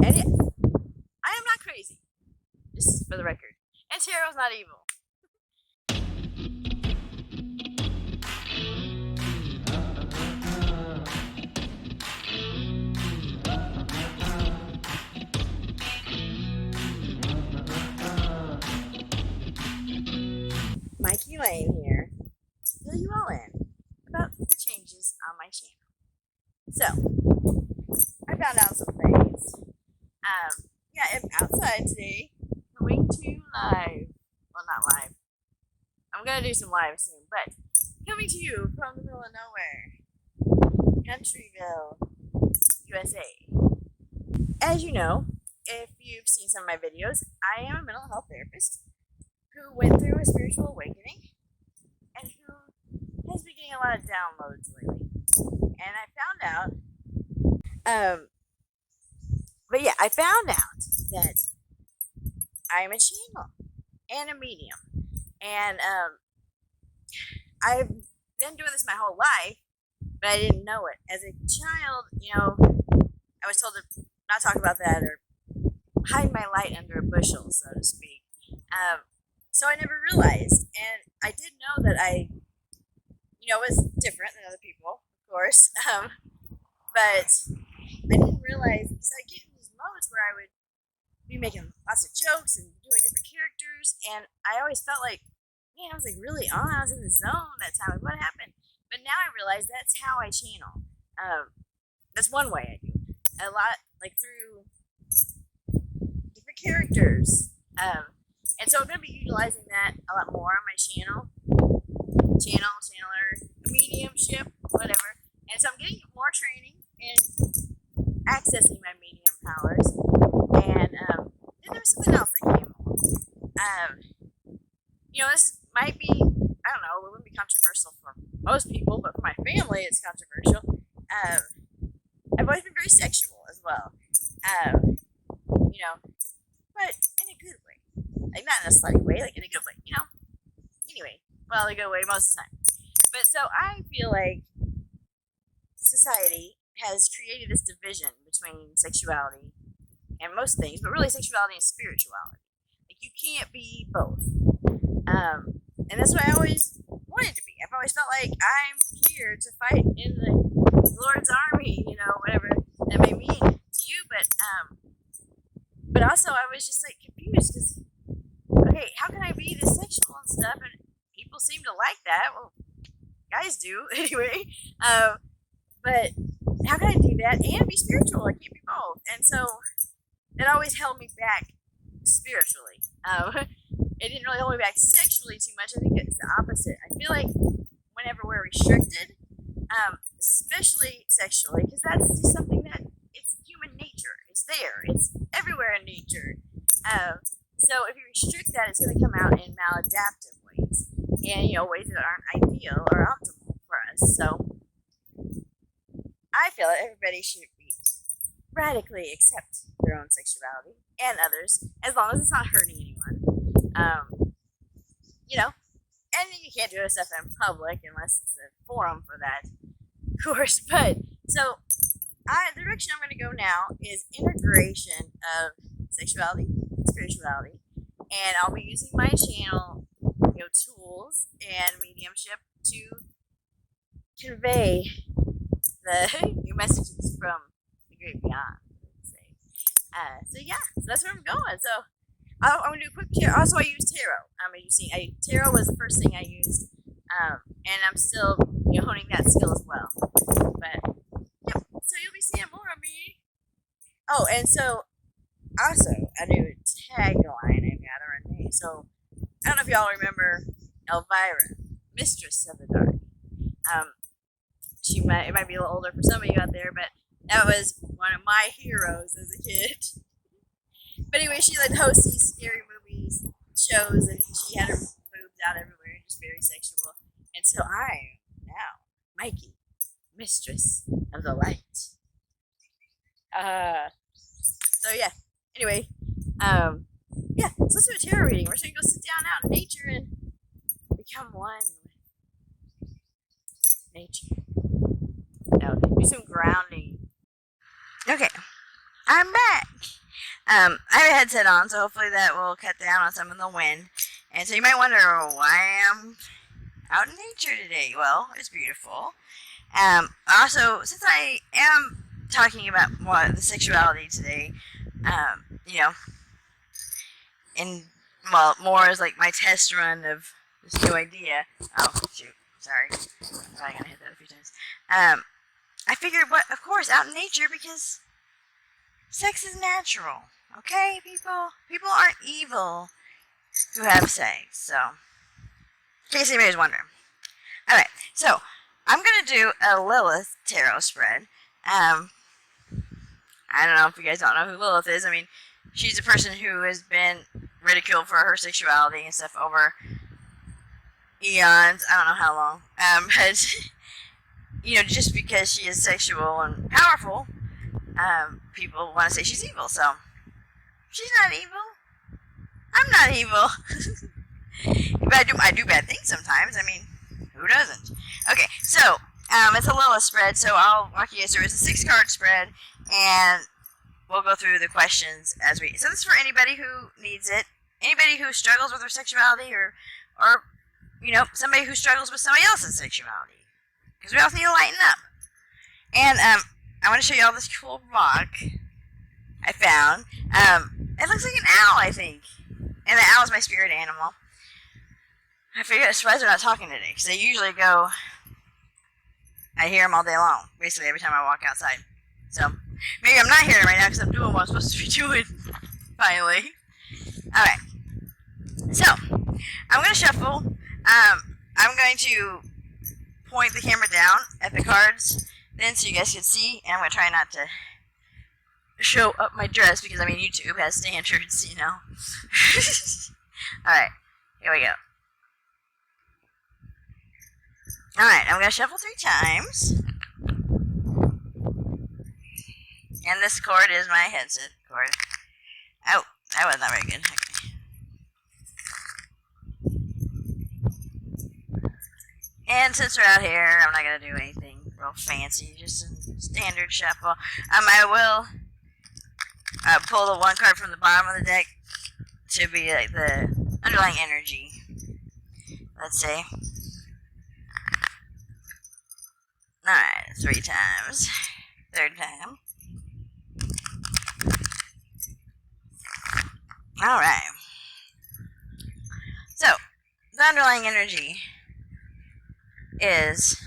And yes, I am not crazy, just for the record. And tarot's not evil. Mikey Lane here to fill you all in about the changes on my channel. So, I found out some things. Yeah, I'm outside today, going to live. Well, not live. I'm gonna do some live soon, but coming to you from the middle of nowhere, Countryville, USA. As you know, if you've seen some of my videos, I am a mental health therapist who went through a spiritual awakening and who has been getting a lot of downloads lately. And I found out that I'm a channel and a medium. And I've been doing this my whole life, but I didn't know it. As a child, I was told to not talk about that or hide my light under a bushel, so to speak. So I never realized, and I did know that I was different than other people, of course. But I didn't realize, because I get in these modes where I would be making lots of jokes and doing different characters, and I always felt like, man, I was like really on. I was in the zone that time. Like, what happened? But now I realize that's how I channel. That's one way I do a lot, like through different characters. And so I'm going to be utilizing that a lot more on my channel, channeler, mediumship, whatever. And so I'm getting more training and accessing my medium powers. And then there was something else that came along. This might be, I don't know, it wouldn't be controversial for most people, but for my family, it's controversial. I've always been very sexual as well. But in a good way. Like, not in a slutty way, like in a good way, Anyway, well, a good way most of the time. But so I feel like society has created this division between sexuality and most things, but really sexuality and spirituality. Like, you can't be both. And that's what I always wanted to be. I've always felt like I'm here to fight in the Lord's army, whatever that may mean to you. But also I was just like confused because, okay, how can I be this sexual and stuff? And people seem to like that. Well, guys do anyway. But how can I do that and be spiritual? I can't be both. And so that always held me back spiritually. It didn't really hold me back sexually too much. I think it's the opposite. I feel like whenever we're restricted, especially sexually, because that's just something that it's human nature. It's there. It's everywhere in nature. So if you restrict that, it's going to come out in maladaptive ways, and ways that aren't ideal or optimal for us. So I feel that everybody should be radically accept their own sexuality and others, as long as it's not hurting anyone. And you can't do this stuff in public unless it's a forum for that, of course. But so the direction I'm going to go now is integration of sexuality, spirituality, and I'll be using my channel, tools and mediumship to convey the new messages from the great beyond. So that's where I'm going. So I'm gonna do a quick tarot. Also, I use tarot. Tarot was the first thing I used, and I'm still honing that skill as well. But yep, so you'll be seeing more of me. Oh, and so also a new tagline I got, or a name. So I don't know if y'all remember Elvira, Mistress of the Dark. It might be a little older for some of you out there, but that was one of my heroes as a kid. But anyway, she host these scary movies, shows, and she had her boobs out everywhere, just very sexual. And so I am now Mikey, Mistress of the Light. So yeah. Anyway, so let's do a tarot reading. We're just gonna go sit down out in nature and become one with nature. Now, do some grounding. Okay. I'm back. I have a headset on, so hopefully that will cut down on some of the wind. And so you might wonder why I'm out in nature today. Well, it's beautiful. Also, since I am talking about the sexuality today, you know, and well, more as like my test run of this new idea. Oh shoot, sorry, I'm probably gonna hit that a few times. I figured, what? Of course, out in nature because sex is natural. Okay, people aren't evil who have sex. So, in case anybody's wondering. All right, so I'm gonna do a Lilith tarot spread. I don't know if you guys don't know who Lilith is. I mean, she's a person who has been ridiculed for her sexuality and stuff over eons. I don't know how long. But just because she is sexual and powerful, people want to say she's evil. So she's not evil. I'm not evil. But I do bad things sometimes. I mean, who doesn't? Okay, so it's a Lilith spread. So I'll walk you guys through. It's a 6-card spread, and we'll go through the questions as we. So this is for anybody who needs it. Anybody who struggles with their sexuality, or somebody who struggles with somebody else's sexuality, because we all need to lighten up. And I want to show you all this cool rock I found. It looks like an owl, I think, and the owl is my spirit animal. I figured it's surprised they're not talking today, because they usually go. I hear them all day long, basically every time I walk outside. So maybe I'm not hearing it right now because I'm doing what I'm supposed to be doing. Finally. Alright. So, I'm going to shuffle. I'm going to point the camera down at the cards then so you guys can see. And I'm going to try not to show up my dress because, YouTube has standards, Alright. Here we go. Alright, I'm going to shuffle 3 times. And this cord is my headset cord. Oh, that was not very good. Okay. And since we're out here, I'm not going to do anything real fancy. Just a standard shuffle. I will pull the one card from the bottom of the deck to be like the underlying energy. Let's see. Alright, 3 times. 3rd time. Alright. So, the underlying energy is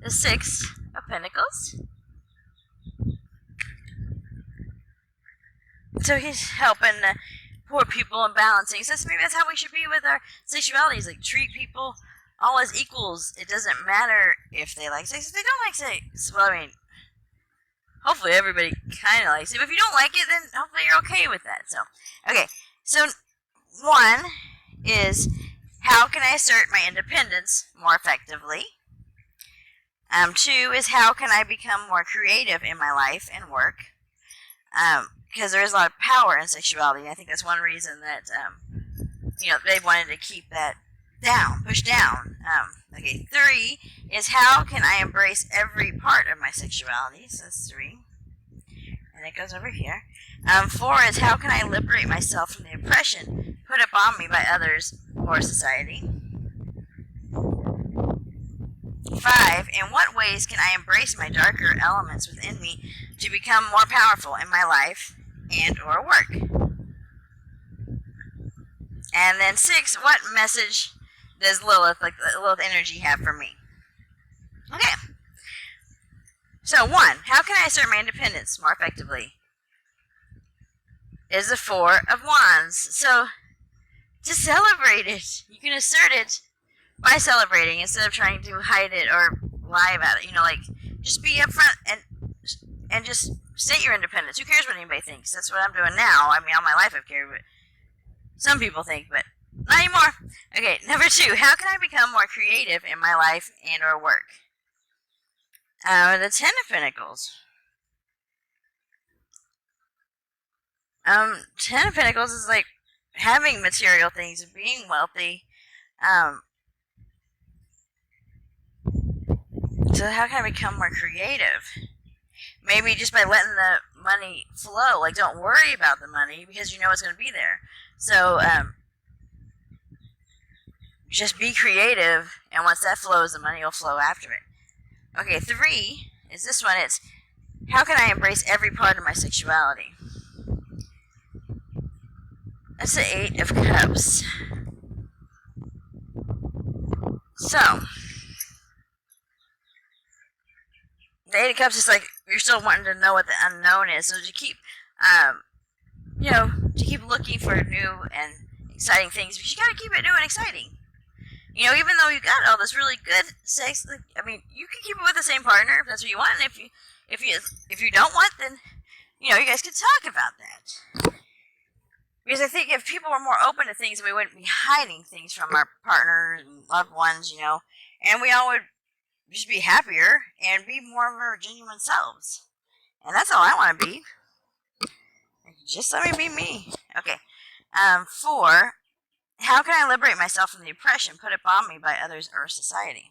the 6 of Pentacles. So he's helping poor people and balancing. So maybe that's how we should be with our sexualities. Like, treat people all as equals. It doesn't matter if they like sex. If they don't like sex, well, hopefully everybody kind of likes it. But if you don't like it, then hopefully you're okay with that. So, okay. So, 1 is, how can I assert my independence more effectively? 2 is, how can I become more creative in my life and work? Because there is a lot of power in sexuality. I think that's one reason that, they wanted to keep that down, pushed down. Okay, 3 is, how can I embrace every part of my sexuality? So that's 3. And it goes over here. 4 is, how can I liberate myself from the oppression put upon me by others or society? 5, in what ways can I embrace my darker elements within me to become more powerful in my life and or work? And then 6, what message does Lilith energy have for me? Okay. So 1, how can I assert my independence more effectively? Is the 4 of Wands. So just celebrate it. You can assert it by celebrating instead of trying to hide it or lie about it. Just be upfront and just state your independence. Who cares what anybody thinks? That's what I'm doing now. All my life I've cared what some people think, but not anymore. Okay, number 2, how can I become more creative in my life and or work? The 10 of Pentacles. 10 of Pentacles is like having material things, being wealthy. So how can I become more creative? Maybe just by letting the money flow. Like, don't worry about the money because you know it's going to be there. So, just be creative, and once that flows, the money will flow after it. Okay, 3 is this one. It's, how can I embrace every part of my sexuality? That's the 8 of Cups. So, the 8 of Cups is like, you're still wanting to know what the unknown is. So to keep, to keep looking for new and exciting things, but you gotta keep it new and exciting. Even though you got all this really good sex, you can keep it with the same partner if that's what you want. And if you don't want, then you guys could talk about that. Because I think if people were more open to things, we wouldn't be hiding things from our partners and loved ones, and we all would just be happier and be more of our genuine selves. And that's all I want to be. Just let me be me. Okay. 4. How can I liberate myself from the oppression put upon me by others or society?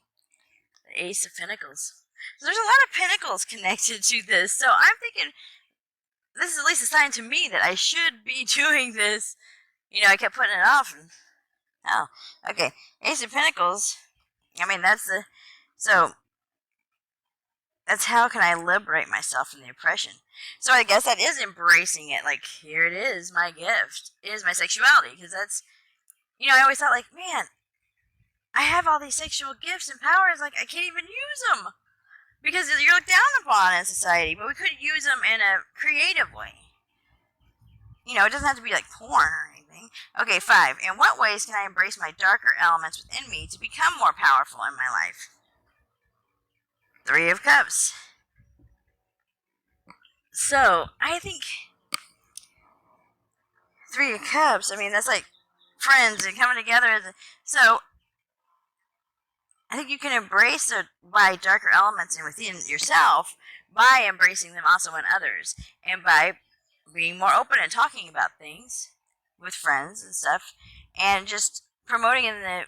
The Ace of Pentacles. So there's a lot of pentacles connected to this. So I'm thinking this is at least a sign to me that I should be doing this. I kept putting it off. Okay. Ace of Pentacles. That's how can I liberate myself from the oppression. So I guess that is embracing it. Like, here it is, my gift is my sexuality. Because that's, I always thought, like, man, I have all these sexual gifts and powers, like, I can't even use them. Because you're looked down upon in society, but we could use them in a creative way. It doesn't have to be like porn or anything. Okay, 5. In what ways can I embrace my darker elements within me to become more powerful in my life? 3 of Cups. So, I think 3 of Cups, that's like friends and coming together. So, I think you can embrace the darker elements within yourself by embracing them also in others, and by being more open and talking about things with friends and stuff, and just promoting in the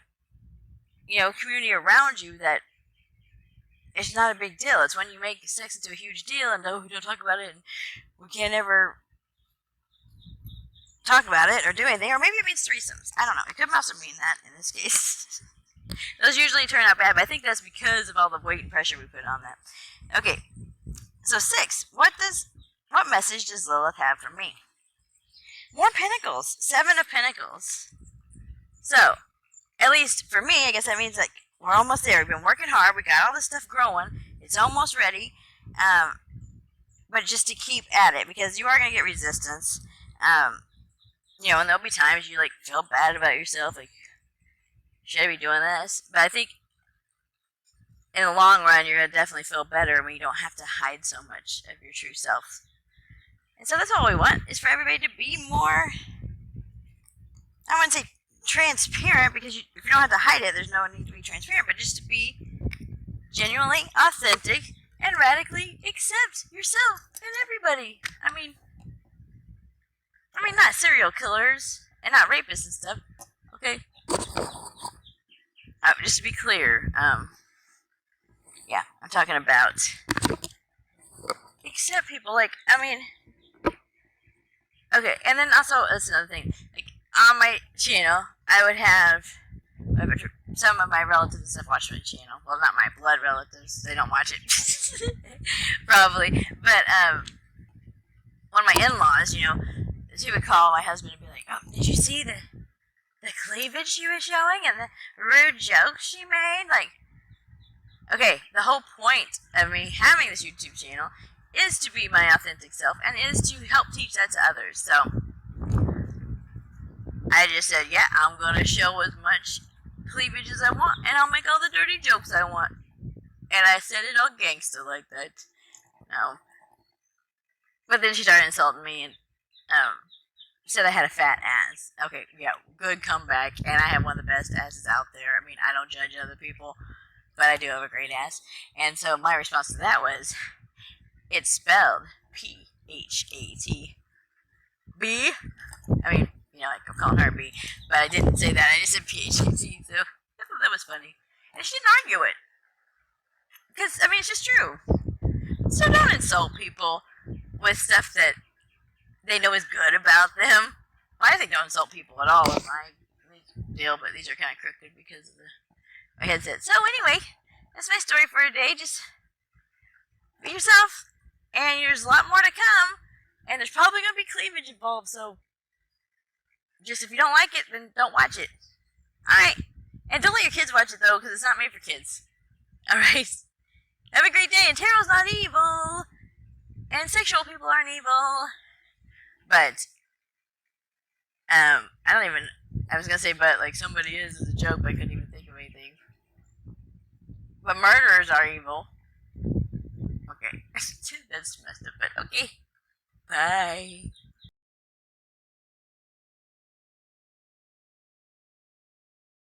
community around you that it's not a big deal. It's when you make sex into a huge deal and we don't talk about it, and we can't ever talk about it or do anything, or maybe it means threesomes. I don't know. It could also mean that in this case. Those usually turn out bad, but I think that's because of all the weight and pressure we put on that. Okay, so 6. What message does Lilith have for me? More Pentacles. 7 of Pentacles. So, at least for me, I guess that means, like, we're almost there. We've been working hard. We got all this stuff growing. It's almost ready. But just to keep at it, because you are going to get resistance. And there'll be times you, like, feel bad about yourself, like, should I be doing this? But I think in the long run, you're going to definitely feel better when you don't have to hide so much of your true self. And so that's all we want, is for everybody to be more, I wouldn't say transparent, because if you don't have to hide it, there's no need to be transparent, but just to be genuinely authentic and radically accept yourself and everybody. Not serial killers and not rapists and stuff, okay? Just to be clear, I'm talking about accept people, okay, and then also, that's another thing, like, on my channel, I would have some of my relatives and stuff watch my channel. Well, not my blood relatives, they don't watch it, probably, but, one of my in-laws, she would call my husband and be like, oh, did you see the cleavage she was showing and the rude jokes she made? Like, okay, the whole point of me having this YouTube channel is to be my authentic self and is to help teach that to others. So, I just said, yeah, I'm going to show as much cleavage as I want, and I'll make all the dirty jokes I want. And I said it all gangster like that. No. But then she started insulting me and, said I had a fat ass. Okay, yeah, good comeback, and I have one of the best asses out there. I don't judge other people, but I do have a great ass. And so my response to that was, it's spelled P-H-A-T. B? I'm calling her B, but I didn't say that. I just said P-H-A-T, so I thought that was funny. And she didn't argue it. Because, it's just true. So don't insult people with stuff that they know is good about them. Well, I think don't insult people at all in my deal, but these are kind of crooked because of my headset. So anyway, that's my story for today. Just be yourself, and there's a lot more to come, and there's probably going to be cleavage involved, so just if you don't like it, then don't watch it. Alright, and don't let your kids watch it, though, because it's not made for kids. Alright, have a great day, and tarot's not evil, and sexual people aren't evil, but, I was going to say, but, like, somebody is as a joke, but I couldn't even think of anything. But murderers are evil. Okay. That's messed up, but okay. Bye.